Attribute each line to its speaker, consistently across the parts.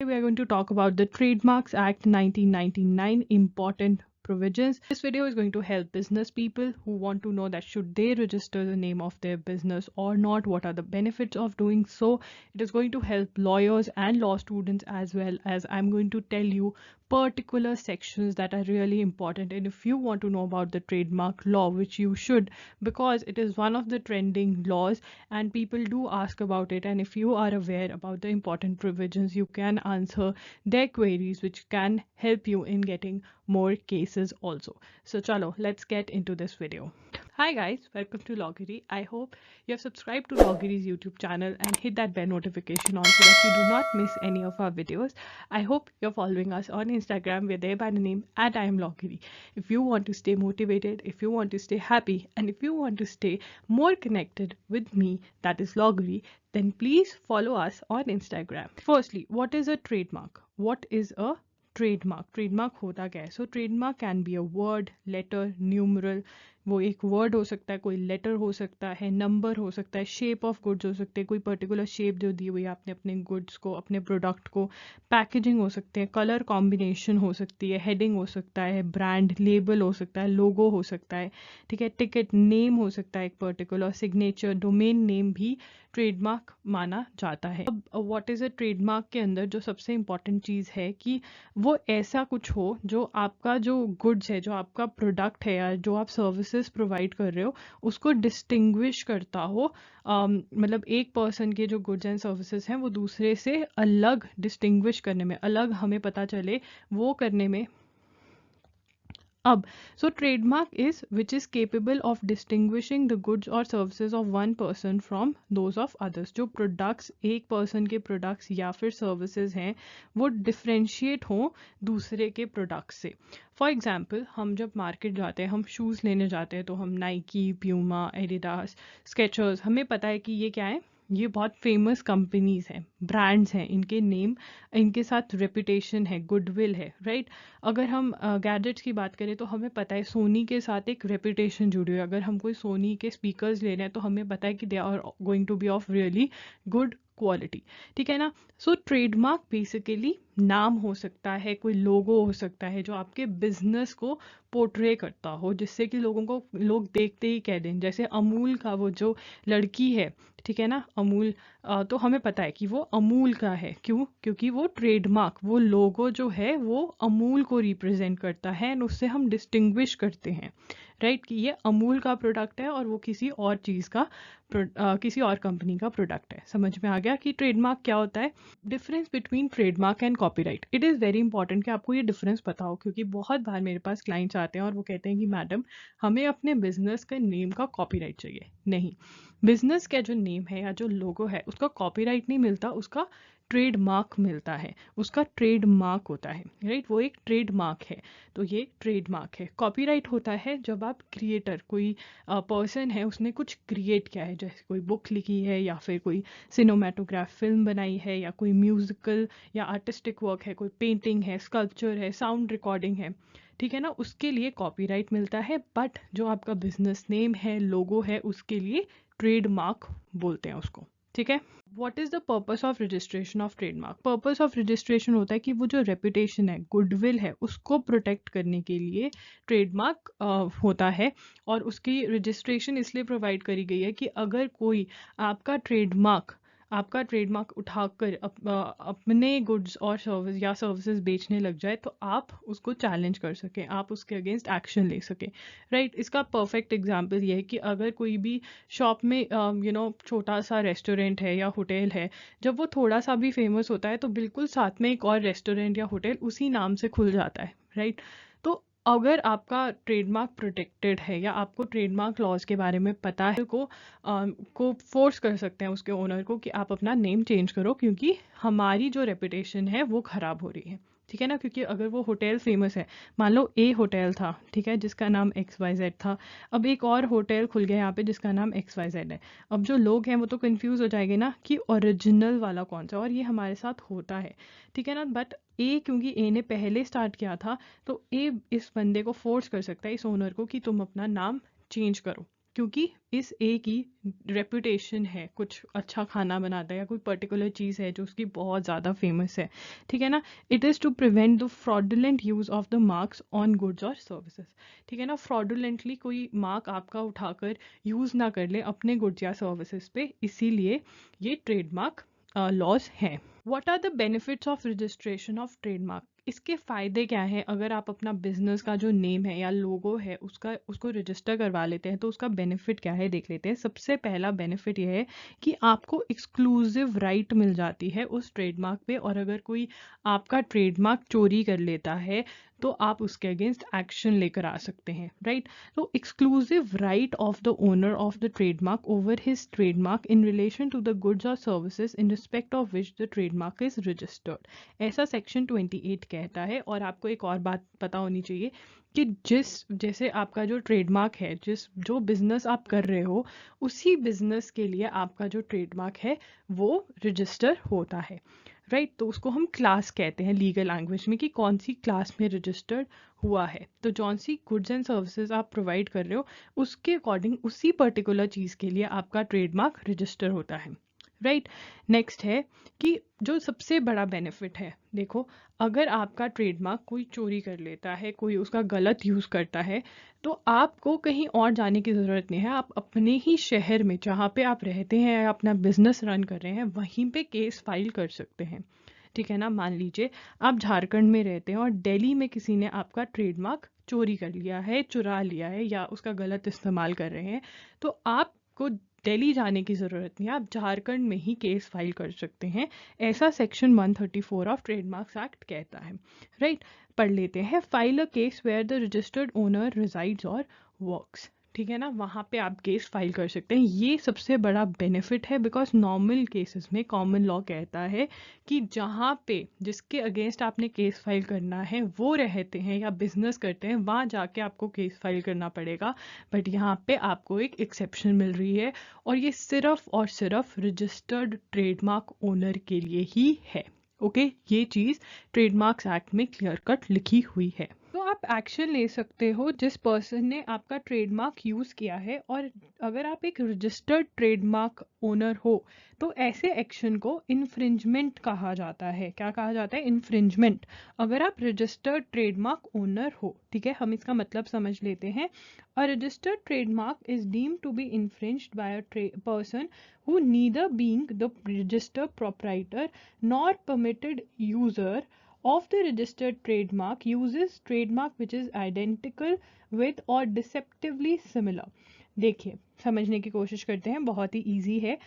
Speaker 1: We are going to talk about the Trademarks Act 1999 important provisions. This video is going to help business people who want to know that should they register the name of their business or not, what are the benefits of doing so. It is going to help lawyers and law students, as well as I'm going to tell you particular sections that are really important. And if you want to know about the trademark law, which you should, because it is one of the trending laws and people do ask about it, and if you are aware about the important provisions, you can answer their queries, which can help you in getting more cases also. So chalo, let's get into this video. Hi guys, welcome to Loggery. I hope you have subscribed to Loggery's YouTube channel and hit that bell notification on so that you do not miss any of our videos. I hope you're following us on Instagram. We're there by the name @IamLoggery. If you want to stay motivated, if you want to stay happy, and if you want to stay more connected with me, that is Loggery, then please follow us on Instagram. Firstly, what is a trademark? What is a trademark? Trademark होता क्या है? So trademark can be a word, letter, numeral. वो एक word हो सकता है, कोई letter हो सकता है, नंबर हो सकता है, शेप ऑफ गुड्स हो सकते हैं, कोई पर्टिकुलर शेप जो दी हुई है आपने अपने गुड्स को, अपने प्रोडक्ट को, पैकेजिंग हो सकते हैं, कलर कॉम्बिनेशन हो सकती है, हेडिंग हो सकता है, ब्रांड लेबल हो सकता है, लोगो हो सकता है, ठीक है, टिकट नेम हो सकता है, एक पर्टिकुलर सिग्नेचर, डोमेन नेम भी ट्रेडमार्क माना जाता है. अब व्हाट इज अ ट्रेडमार्क के अंदर जो सबसे इंपॉर्टेंट चीज़ है कि वो ऐसा कुछ हो जो आपका जो गुड्स है, जो आपका प्रोडक्ट है या जो आप सर्विसेज प्रोवाइड कर रहे हो, उसको डिस्टिंग्विश करता हो. मतलब एक पर्सन के जो गुड्स एंड सर्विसेज हैं वो दूसरे से अलग डिस्टिंग्विश करने में, अलग हमें पता चले वो करने में. अब so trademark is which is capable of distinguishing the goods और services of one person from those of others. जो प्रोडक्ट्स एक पर्सन के प्रोडक्ट्स या फिर सर्विसेज हैं वो डिफ्रेंशिएट हों दूसरे के प्रोडक्ट्स से. फॉर एग्जाम्पल, हम जब मार्केट जाते हैं, हम शूज़ लेने जाते हैं, तो हम नाइकी, प्यूमा, एडिडास, स्केचर्स, हमें पता है कि ये क्या है, ये बहुत फेमस कंपनीज हैं, ब्रांड्स हैं, इनके नेम, इनके साथ रेपुटेशन है, गुडविल है, राइट. अगर हम गैजेट्स की बात करें तो हमें पता है सोनी के साथ एक रेपुटेशन जुड़ी हुई है. अगर हम कोई सोनी के स्पीकर्स ले रहे हैं तो हमें पता है कि they are going to be of really good quality, ठीक है ना. सो ट्रेडमार्क बेसिकली नाम हो सकता है, कोई लोगो हो सकता है जो आपके बिजनेस को पोर्ट्रे करता हो, जिससे कि लोगों को, लोग देखते ही कह दें. जैसे अमूल का वो जो लड़की है, ठीक है ना, अमूल, तो हमें पता है कि वो अमूल का है. क्यों? क्योंकि वो ट्रेडमार्क, वो लोगो जो है वो अमूल को रिप्रेजेंट करता है एंड उससे हम डिस्टिंग्विश करते हैं, राइट, कि ये अमूल का प्रोडक्ट है और वो किसी और चीज़ का किसी और कंपनी का प्रोडक्ट है. समझ में आ गया कि ट्रेडमार्क क्या होता है. Difference between trademark and copyright. It is very important कि आपको ये डिफरेंस पता हो, क्योंकि बहुत बार मेरे पास क्लाइंट्स आते हैं और वो कहते हैं कि मैडम हमें अपने बिजनेस के नेम का कॉपीराइट चाहिए. नहीं, बिजनेस का जो नेम है या जो लोगो है उसका कॉपीराइट नहीं मिलता, उसका ट्रेडमार्क मिलता है, उसका ट्रेडमार्क होता है, राइट. वो एक ट्रेडमार्क है, तो ये ट्रेडमार्क है. कॉपीराइट होता है जब आप क्रिएटर, कोई पर्सन है, उसने कुछ क्रिएट किया है, जैसे कोई बुक लिखी है या फिर कोई सिनेमाटोग्राफ फिल्म बनाई है या कोई म्यूजिकल या आर्टिस्टिक वर्क है, कोई पेंटिंग है, स्कल्पचर है, साउंड रिकॉर्डिंग है, ठीक है ना, उसके लिए कॉपीराइट मिलता है. बट जो आपका बिजनेस नेम है, लोगो है, उसके लिए ट्रेडमार्क बोलते हैं उसको, ठीक है. What is the purpose of registration of trademark? Purpose of registration होता है कि वो जो रेपुटेशन है, गुडविल है, उसको प्रोटेक्ट करने के लिए ट्रेडमार्क होता है. और उसकी रजिस्ट्रेशन इसलिए प्रोवाइड करी गई है कि अगर कोई आपका ट्रेडमार्क उठाकर अपने गुड्स और सर्विसेज बेचने लग जाए तो आप उसको चैलेंज कर सकें, आप उसके अगेंस्ट एक्शन ले सकें, राइट. इसका परफेक्ट एग्जांपल ये है कि अगर कोई भी शॉप में छोटा सा रेस्टोरेंट है या होटल है, जब वो थोड़ा सा भी फेमस होता है तो बिल्कुल साथ में एक और रेस्टोरेंट या होटल उसी नाम से खुल जाता है, राइट. तो अगर आपका ट्रेडमार्क प्रोटेक्टेड है या आपको ट्रेडमार्क लॉज के बारे में पता है, को फोर्स कर सकते हैं उसके ओनर को कि आप अपना नेम चेंज करो, क्योंकि हमारी जो रेपुटेशन है वो ख़राब हो रही है, ठीक है ना. क्योंकि अगर वो होटल फेमस है, मान लो ए होटल था, ठीक है, जिसका नाम XYZ था, अब एक और होटल खुल गया यहाँ पे जिसका नाम XYZ है. अब जो लोग हैं वो तो कंफ्यूज हो जाएंगे ना कि ओरिजिनल वाला कौन सा, और ये हमारे साथ होता है, ठीक है ना. बट ए, क्योंकि ए ने पहले स्टार्ट किया था, तो ए इस बंदे को फोर्स कर सकता है, इस ओनर को, कि तुम अपना नाम चेंज करो. क्योंकि इस ए की रेपुटेशन है, कुछ अच्छा खाना बनाता है या कोई पर्टिकुलर चीज़ है जो उसकी बहुत ज़्यादा फेमस है, ठीक है ना। It is to prevent the fraudulent use of the marks on goods और सर्विसेज, ठीक है ना। फ्रॉडुलेंटली कोई मार्क आपका उठाकर यूज़ ना कर ले अपने गुड्स या सर्विसेज पे, इसीलिए ये ट्रेडमार्क लॉज हैं। What are the benefits of registration of trademark? इसके फ़ायदे क्या हैं अगर आप अपना बिजनेस का जो नेम है या लोगो है उसको रजिस्टर करवा लेते हैं, तो उसका बेनिफिट क्या है देख लेते हैं। सबसे पहला बेनिफिट यह है कि आपको एक्सक्लूसिव राइट मिल जाती है उस ट्रेडमार्क पे, और अगर कोई आपका ट्रेडमार्क चोरी कर लेता है तो आप उसके अगेंस्ट एक्शन लेकर आ सकते हैं, राइट। तो exclusive right of the owner of the trademark over his trademark in relation to the goods और services in respect of which the trademark is registered, ऐसा सेक्शन 28 कहता है। और आपको एक और बात पता होनी चाहिए कि जैसे आपका जो ट्रेडमार्क है, जो बिजनेस आप कर रहे हो, उसी बिजनेस के लिए आपका जो ट्रेडमार्क है वो रजिस्टर होता है, राइट। तो उसको हम क्लास कहते हैं लीगल लैंग्वेज में, कि कौन सी क्लास में रजिस्टर्ड हुआ है। तो जौन सी गुड्स एंड सर्विसेज आप प्रोवाइड कर रहे हो उसके अकॉर्डिंग उसी पर्टिकुलर चीज़ के लिए आपका ट्रेडमार्क रजिस्टर होता है, राइट। नेक्स्ट है कि जो सबसे बड़ा बेनिफिट है, देखो अगर आपका ट्रेडमार्क कोई चोरी कर लेता है, कोई उसका गलत यूज़ करता है, तो आपको कहीं और जाने की ज़रूरत नहीं है। आप अपने ही शहर में जहाँ पे आप रहते हैं या अपना बिजनेस रन कर रहे हैं वहीं पे केस फाइल कर सकते हैं, ठीक है ना। मान लीजिए आप झारखंड में रहते हैं और दिल्ली में किसी ने आपका ट्रेडमार्क चोरी कर लिया है, चुरा लिया है या उसका गलत इस्तेमाल कर रहे हैं, तो आपको दिल्ली जाने की ज़रूरत नहीं है, आप झारखंड में ही केस फाइल कर सकते हैं। ऐसा सेक्शन 134 ऑफ ट्रेडमार्क्स एक्ट कहता है, राइट। पढ़ लेते हैं। File a case where the registered owner resides or works, ठीक है ना, वहाँ पे आप केस फाइल कर सकते हैं। ये सबसे बड़ा बेनिफिट है, बिकॉज नॉर्मल केसेस में कॉमन लॉ कहता है कि जहाँ पे जिसके अगेंस्ट आपने केस फाइल करना है वो रहते हैं या बिजनेस करते हैं, वहाँ जाके आपको केस फाइल करना पड़ेगा। बट यहाँ पे आपको एक एक्सेप्शन मिल रही है, और ये सिर्फ और सिर्फ रजिस्टर्ड ट्रेडमार्क ओनर के लिए ही है, ओके। ये चीज़ ट्रेडमार्क्स एक्ट में क्लियर कट लिखी हुई है। तो आप एक्शन ले सकते हो जिस पर्सन ने आपका ट्रेडमार्क यूज़ किया है, और अगर आप एक रजिस्टर्ड ट्रेडमार्क ओनर हो तो ऐसे एक्शन को इन्फ्रिंजमेंट कहा जाता है। क्या कहा जाता है? इन्फ्रिंजमेंट। अगर आप रजिस्टर्ड ट्रेडमार्क ओनर हो, ठीक है, हम इसका मतलब समझ लेते हैं। A registered trademark is deemed to be infringed by a person who neither being the registered proprietor nor permitted user of the registered trademark uses trademark which is identical with or deceptively similar। देखिए समझने की कोशिश करते हैं, बहुत ही easy है।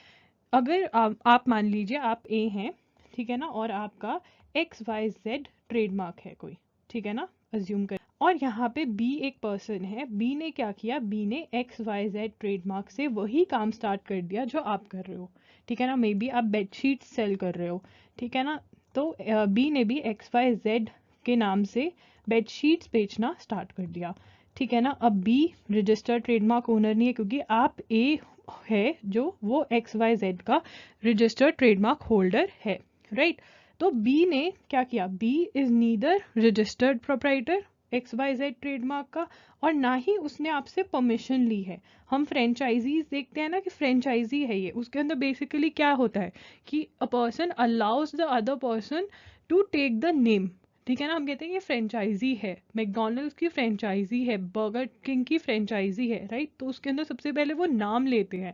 Speaker 1: अगर आप मान लीजिए आप ए हैं, ठीक है ना, और आपका XYZ ट्रेडमार्क है कोई, ठीक है ना, अज्यूम कर। और यहाँ पे बी एक पर्सन है, बी ने क्या किया, बी ने XYZ ट्रेडमार्क से वही काम स्टार्ट कर दिया जो आप कर रहे हो, ठीक है ना। मे बी आप बेडशीट सेल कर रहे हो, ठीक है ना, तो बी ने भी XYZ के नाम से बेडशीट्स बेचना स्टार्ट कर दिया, ठीक है ना। अब बी रजिस्टर्ड ट्रेडमार्क ओनर नहीं है, क्योंकि आप ए है जो वो XYZ का रजिस्टर्ड ट्रेडमार्क होल्डर है, राइट। तो बी ने क्या किया, B is neither registered proprietor XYZ trademark का, और ना ही उसने आपसे परमिशन ली है। हम फ्रेंचाइजीज देखते हैं ना कि फ्रेंचाइजी है ये, उसके अंदर बेसिकली क्या होता है कि a person allows the other person to take the name, ठीक है ना। हम कहते हैं ये फ्रेंचाइजी है, मैकडोनल्ड्स की फ्रेंचाइजी है, बर्गर किंग की फ्रेंचाइजी है, राइट। तो उसके अंदर सबसे पहले वो नाम लेते हैं,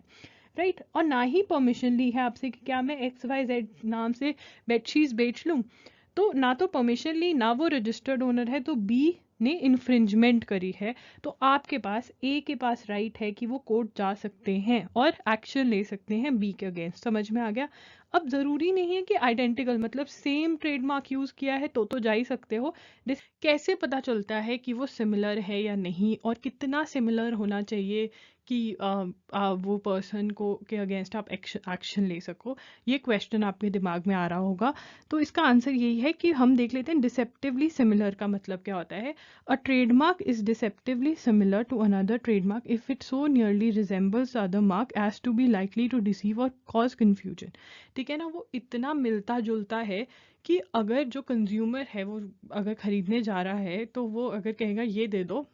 Speaker 1: राइट, और ना ही परमिशन ली है आपसे कि क्या मैं XYZ नाम से बेडशीट्स बेच लूँ। तो ना तो परमिशन ली, ना वो रजिस्टर्ड ओनर है, तो बी ने इन्फ्रिंजमेंट करी है। तो आपके पास ए के पास राइट है कि वो कोर्ट जा सकते हैं और एक्शन ले सकते हैं बी के अगेंस्ट। समझ में आ गया? अब ज़रूरी नहीं है कि आइडेंटिकल, मतलब सेम ट्रेडमार्क यूज़ किया है तो जा ही सकते हो। कैसे पता चलता है कि वो सिमिलर है या नहीं, और कितना सिमिलर होना चाहिए कि वो पर्सन को के अगेंस्ट आप एक्शन ले सको? ये क्वेश्चन आपके दिमाग में आ रहा होगा। तो इसका आंसर यही है कि हम देख लेते हैं डिसेप्टिवली सिमिलर का मतलब क्या होता है। A trademark is deceptively similar to another trademark if it so nearly resembles other mark as to be likely to deceive or cause confusion, ठीक है ना। वो इतना मिलता जुलता है कि अगर जो कंज्यूमर है वो अगर खरीदने जा रहा है तो वो अगर कहेगा ये दे दो,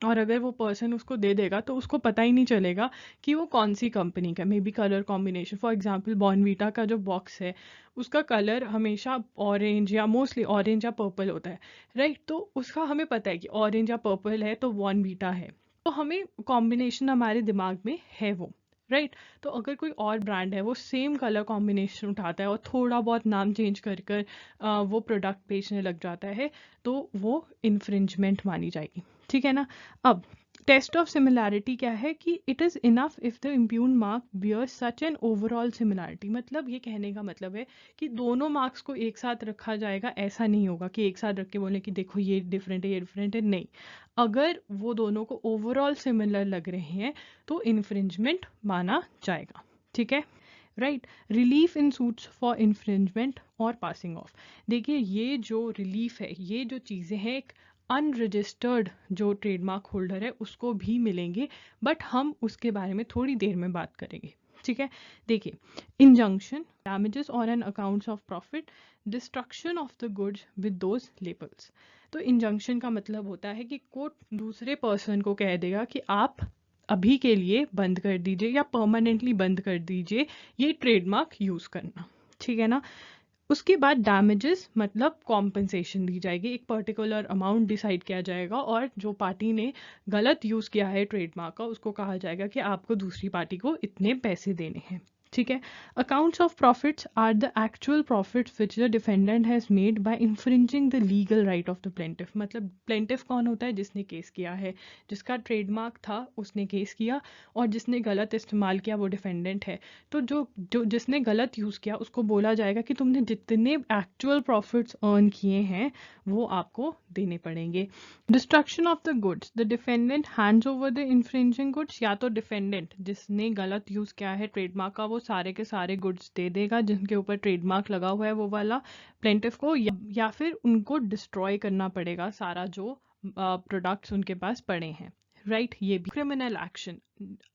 Speaker 1: और अगर वो पर्सन उसको दे देगा तो उसको पता ही नहीं चलेगा कि वो कौन सी कंपनी का। May be colour combination, for example Bournvita का जो बॉक्स है उसका कलर हमेशा ऑरेंज या मोस्टली ऑरेंज या पर्पल होता है, राइट। तो उसका हमें पता है कि ऑरेंज या पर्पल है तो बॉर्नवीटा है, तो हमें कॉम्बिनेशन हमारे दिमाग में है वो, राइट। तो अगर कोई और ब्रांड है वो सेम कलर कॉम्बिनेशन उठाता है और थोड़ा बहुत नाम चेंज कर कर वो प्रोडक्ट बेचने लग जाता है, तो वो इन्फ्रिंजमेंट मानी जाएगी, ठीक है ना। अब टेस्ट ऑफ सिमिलैरिटी क्या है कि it is enough if the impugned mark bear such an overall similarity. मतलब ये कहने का मतलब है कि दोनों मार्क्स को एक साथ रखा जाएगा, ऐसा नहीं होगा कि एक साथ रख के बोले कि देखो ये डिफरेंट है ये डिफरेंट है, नहीं। अगर वो दोनों को ओवरऑल सिमिलर लग रहे हैं तो इन्फ्रिंजमेंट माना जाएगा, ठीक है, right. Relief in suits for infringement और पासिंग ऑफ। देखिए ये जो रिलीफ है, ये जो चीज़ें हैं, एक अनरजिस्टर्ड जो ट्रेडमार्क होल्डर है उसको भी मिलेंगे, बट हम उसके बारे में थोड़ी देर में बात करेंगे, ठीक है। देखिए, इंजंक्शन, डैमेजेस और an accounts of profit, destruction of the goods with those labels. तो इंजंक्शन का मतलब होता है कि कोर्ट दूसरे पर्सन को कह देगा कि आप अभी के लिए बंद कर दीजिए या परमानेंटली बंद कर दीजिए ये ट्रेडमार्क यूज करना, ठीक है ना। उसके बाद डैमेजेस मतलब कॉम्पनसेशन दी जाएगी, एक पर्टिकुलर अमाउंट डिसाइड किया जाएगा और जो पार्टी ने गलत यूज़ किया है ट्रेडमार्क का उसको कहा जाएगा कि आपको दूसरी पार्टी को इतने पैसे देने हैं, ठीक है। Accounts of profits are the actual profits which the defendant has made by infringing the legal right of the plaintiff. मतलब प्लेंटिफ कौन होता है? जिसने केस किया है, जिसका ट्रेडमार्क था उसने केस किया, और जिसने गलत इस्तेमाल किया वो डिफेंडेंट है। तो जो जो जिसने गलत यूज़ किया उसको बोला जाएगा कि तुमने जितने एक्चुअल प्रॉफिट्स अर्न किए हैं वो आपको देने पड़ेंगे। Destruction of the goods, the defendant hands over the infringing goods. या तो डिफेंडेंट जिसने गलत यूज़ किया है ट्रेडमार्क का वो सारे के सारे गुड्स दे देगा जिनके ऊपर ट्रेडमार्क लगा हुआ है वो वाला प्लेंटिफ को, या फिर उनको डिस्ट्रॉय करना पड़ेगा सारा जो प्रोडक्ट्स उनके पास पड़े हैं, राइट। ये भी क्रिमिनल एक्शन,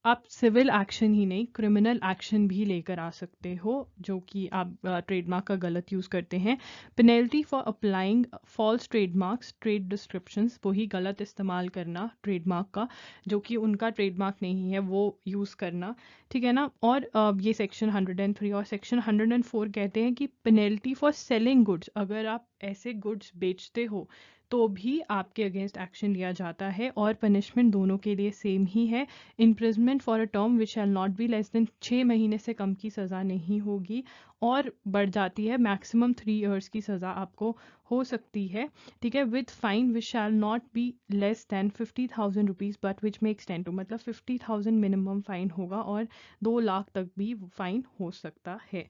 Speaker 1: आप सिविल एक्शन ही नहीं क्रिमिनल एक्शन भी लेकर आ सकते हो जो कि आप ट्रेडमार्क का गलत यूज़ करते हैं। Penalty for applying false trademarks, trade descriptions, वही गलत इस्तेमाल करना ट्रेडमार्क का जो कि उनका ट्रेडमार्क नहीं है वो यूज़ करना, ठीक है ना। और ये सेक्शन 103 और सेक्शन 104 कहते हैं कि पेनल्टी फॉर सेलिंग गुड्स, अगर आप ऐसे गुड्स बेचते हो तो भी आपके अगेंस्ट एक्शन लिया जाता है, और पनिशमेंट दोनों के लिए सेम ही है। Imprisonment for a term which shall not be less than 6 महीने से कम की सज़ा नहीं होगी, और बढ़ जाती है मैक्सिमम 3 इयर्स की सज़ा आपको हो सकती है, ठीक है। With fine which shall not be less than 50,000 rupees but which में एक्सटेंड टू, मतलब 50,000 मिनिमम फाइन होगा और 2 लाख तक भी फाइन हो सकता है,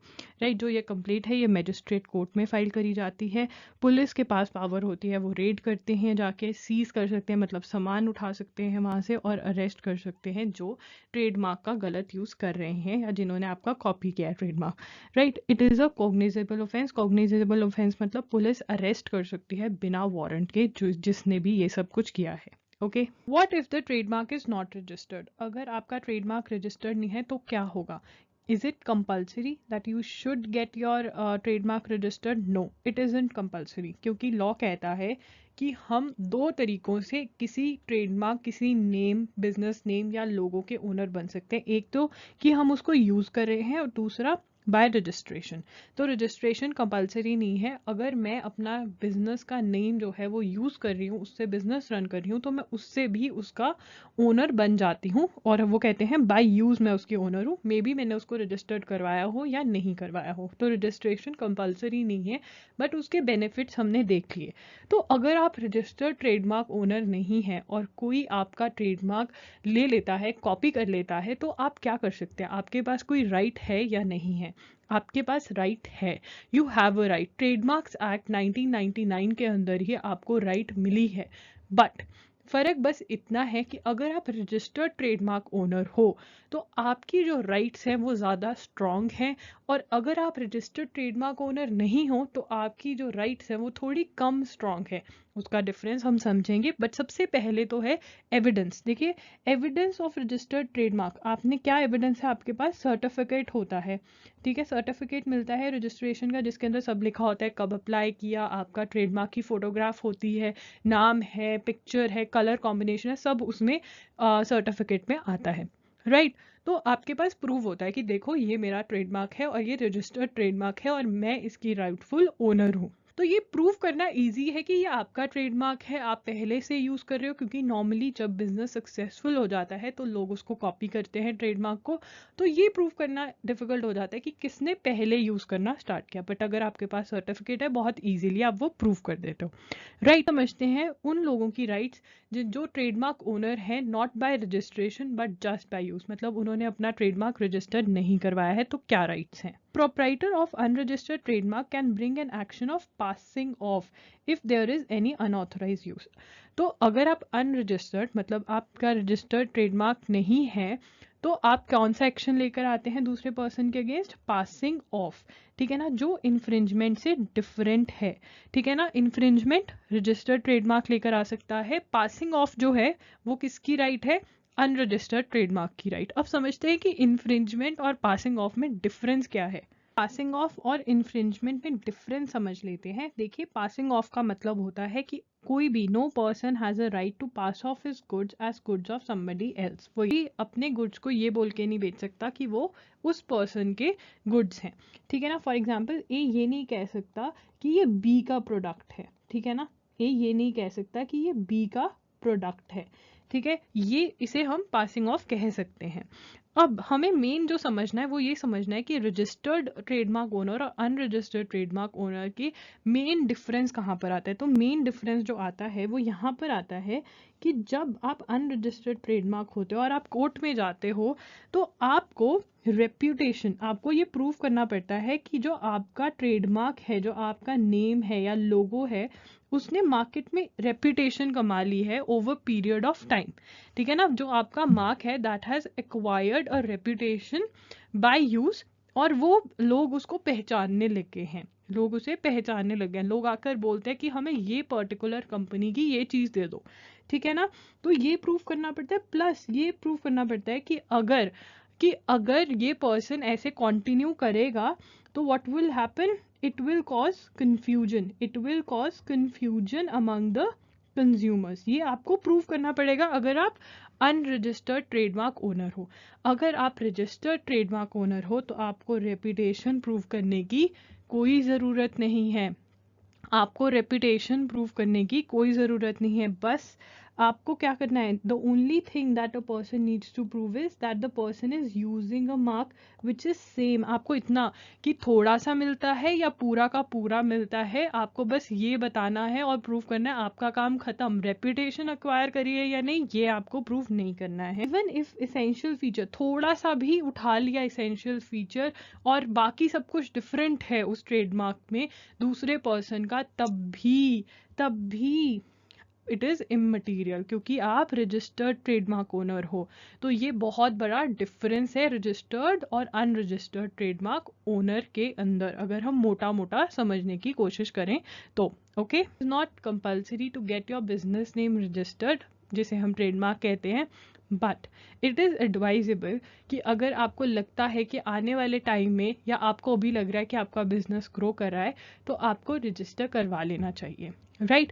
Speaker 1: राइट। जो ये कंप्लेंट है ये मजिस्ट्रेट कोर्ट में फाइल करी जाती है, पुलिस के पास पावर होती है, वो रेड करते हैं, जाके सीज कर सकते हैं, मतलब सामान उठा सकते हैं वहाँ से और अरेस्ट कर सकते हैं जो ट्रेडमार्क का गलत यूज़ कर रहे हैं या जिन्होंने आपका कॉपी किया है trademark, right. It is a cognizable offence. Cognizable offence मतलब पुलिस अरेस्ट कर सकती है बिना वारंट के जिसने भी ये सब कुछ किया है, okay. What if the trademark is not registered? अगर आपका ट्रेडमार्क रजिस्टर्ड नहीं है तो क्या होगा? Is it compulsory that you should get your trademark registered? No, it isn't compulsory, क्योंकि लॉ कहता है कि हम 2 तरीकों से किसी ट्रेडमार्क, किसी नेम, बिजनेस नेम या लोगो के ओनर बन सकते हैं। एक तो कि हम उसको यूज़ कर रहे हैं और दूसरा बाय रजिस्ट्रेशन। तो रजिस्ट्रेशन कंपलसरी नहीं है। अगर मैं अपना बिजनेस का नेम जो है वो यूज़ कर रही हूँ, उससे बिजनेस रन कर रही हूँ, तो मैं उससे भी उसका ओनर बन जाती हूँ, और वो कहते हैं बाय यूज़ मैं उसकी ओनर हूँ, मे बी मैंने उसको रजिस्टर्ड करवाया हो या नहीं करवाया हो। तो रजिस्ट्रेशन कंपलसरी नहीं है, बट उसके बेनिफिट्स हमने देख लिए। तो अगर आप रजिस्टर्ड ट्रेडमार्क ओनर नहीं है और कोई आपका ट्रेडमार्क ले लेता है, कॉपी कर लेता है, तो आप क्या कर सकते हैं? आपके पास कोई राइट है या नहीं है? आपके पास राइट है, you have a right. Trademarks act 1999 के अंदर ही आपको राइट मिली है, बट फर्क बस इतना है कि अगर आप रजिस्टर्ड ट्रेडमार्क ओनर हो तो आपकी जो राइट्स हैं वो ज़्यादा स्ट्रॉन्ग हैं, और अगर आप रजिस्टर्ड ट्रेडमार्क ओनर नहीं हो तो आपकी जो राइट्स हैं वो थोड़ी कम स्ट्रॉन्ग है। उसका डिफरेंस हम समझेंगे, बट सबसे पहले तो है एविडेंस। देखिए, एविडेंस ऑफ रजिस्टर्ड ट्रेडमार्क, आपने क्या एविडेंस है? आपके पास सर्टिफिकेट होता है, ठीक है। सर्टिफिकेट मिलता है रजिस्ट्रेशन का, जिसके अंदर सब लिखा होता है, कब अप्लाई किया, आपका ट्रेडमार्क की फोटोग्राफ होती है, नाम है, पिक्चर है, कलर कॉम्बिनेशन है, सब उसमें सर्टिफिकेट में आता है, राइट। तो आपके पास प्रूव होता है कि देखो ये मेरा ट्रेडमार्क है और ये रजिस्टर्ड ट्रेडमार्क है और मैं इसकी राइटफुल ओनर हूँ। तो ये प्रूव करना इजी है कि ये आपका ट्रेडमार्क है, आप पहले से यूज कर रहे हो, क्योंकि नॉर्मली जब बिजनेस सक्सेसफुल हो जाता है तो लोग उसको कॉपी करते हैं ट्रेडमार्क को, तो ये प्रूव करना डिफिकल्ट हो जाता है कि किसने पहले यूज करना स्टार्ट किया। बट अगर आपके पास सर्टिफिकेट है, बहुत इजीली आप वो प्रूव कर देते हो, राइट। समझते हैं उन लोगों की राइट्स जो ट्रेडमार्क ओनर है, not bye registration but just by use, मतलब उन्होंने अपना ट्रेडमार्क रजिस्टर्ड नहीं करवाया है, तो क्या राइट्स हैं। Proprietor of unregistered trademark can bring an action of passing off if there is any unauthorized use. तो अगर आप अनरजिस्टर्ड, मतलब आपका रजिस्टर्ड ट्रेडमार्क नहीं है, तो आप कौन सा एक्शन लेकर आते हैं दूसरे पर्सन के अगेंस्ट? पासिंग ऑफ, ठीक है ना, जो इन्फ्रिंजमेंट से डिफरेंट है, ठीक है ना। इन्फ्रिंजमेंट रजिस्टर्ड ट्रेडमार्क लेकर आ सकता है, पासिंग ऑफ जो है वो किसकी राइट है? अनरजिस्टर्ड ट्रेडमार्क की राइट। अब समझते हैं कि इन्फ्रिंजमेंट और पासिंग ऑफ में डिफरेंस क्या है। पासिंग ऑफ और इन्फ्रिंजमेंट में डिफरेंस समझ लेते हैं। देखिए, पासिंग ऑफ का मतलब होता है कि कोई भी, no person has a right to pass off his goods as goods of somebody else. कोई अपने गुड्स को ये बोल के नहीं बेच सकता कि वो उस पर्सन के गुड्स हैं, ठीक है ना। फॉर एग्जाम्पल, ए ये नहीं कह सकता कि ये बी का प्रोडक्ट है, ठीक है ना। ए ये नहीं कह सकता कि ये बी का प्रोडक्ट है, ठीक है। ये इसे हम पासिंग ऑफ कह सकते हैं। अब हमें मेन जो समझना है वो ये समझना है कि रजिस्टर्ड ट्रेडमार्क ओनर और अनरजिस्टर्ड ट्रेडमार्क ओनर की मेन डिफरेंस कहाँ पर आता है। तो मेन डिफरेंस जो आता है वो यहाँ पर आता है कि जब आप अनरजिस्टर्ड ट्रेडमार्क होते हो और आप कोर्ट में जाते हो, तो आपको रेप्यूटेशन, आपको ये प्रूव करना पड़ता है कि जो आपका ट्रेडमार्क है, जो आपका नेम है या लोगो है, उसने मार्केट में रेप्यूटेशन कमा ली है ओवर पीरियड ऑफ टाइम, ठीक है ना। जो आपका मार्क है, that has acquired a reputation by use, और वो लोग उसको पहचानने लगे हैं, लोग उसे पहचानने लगे हैं। लोग आकर बोलते हैं कि हमें ये पर्टिकुलर कंपनी की ये चीज दे दो, ठीक है ना। तो ये प्रूव करना पड़ता है, प्लस ये प्रूव करना पड़ता है कि अगर ये पर्सन ऐसे कंटिन्यू करेगा तो what will happen, it will cause confusion among the consumers। ये आपको प्रूव करना पड़ेगा अगर आप अनरजिस्टर्ड ट्रेडमार्क ओनर हो। अगर आप रजिस्टर्ड ट्रेडमार्क ओनर हो तो आपको रेपुटेशन प्रूव करने की कोई ज़रूरत नहीं है, आपको रेपुटेशन प्रूव करने की कोई ज़रूरत नहीं है। बस आपको क्या करना है, the only thing that a person needs to prove is that the person is using a mark which is same. आपको इतना कि थोड़ा सा मिलता है या पूरा का पूरा मिलता है, आपको बस ये बताना है और प्रूव करना है, आपका काम खत्म। रेपुटेशन अक्वायर करिए या नहीं, ये आपको प्रूव नहीं करना है। इवन इफ इसेंशियल फीचर, थोड़ा सा भी उठा लिया इसेंशियल फीचर और बाकी सब कुछ डिफरेंट है उस ट्रेडमार्क में दूसरे पर्सन का, तब भी इट इज़ इममटीरियल, क्योंकि आप रजिस्टर्ड ट्रेडमार्क ओनर हो। तो ये बहुत बड़ा डिफरेंस है रजिस्टर्ड और अनरजिस्टर्ड ट्रेडमार्क ओनर के अंदर, अगर हम मोटा मोटा समझने की कोशिश करें तो। Okay, is not compulsory to get your business name registered, जिसे हम ट्रेडमार्क कहते हैं, बट इट इज़ एडवाइजेबल कि अगर आपको लगता है कि आने वाले टाइम में, या आपको अभी लग रहा है कि आपका बिजनेस ग्रो कर रहा है, तो आपको रजिस्टर करवा लेना चाहिए, राइट।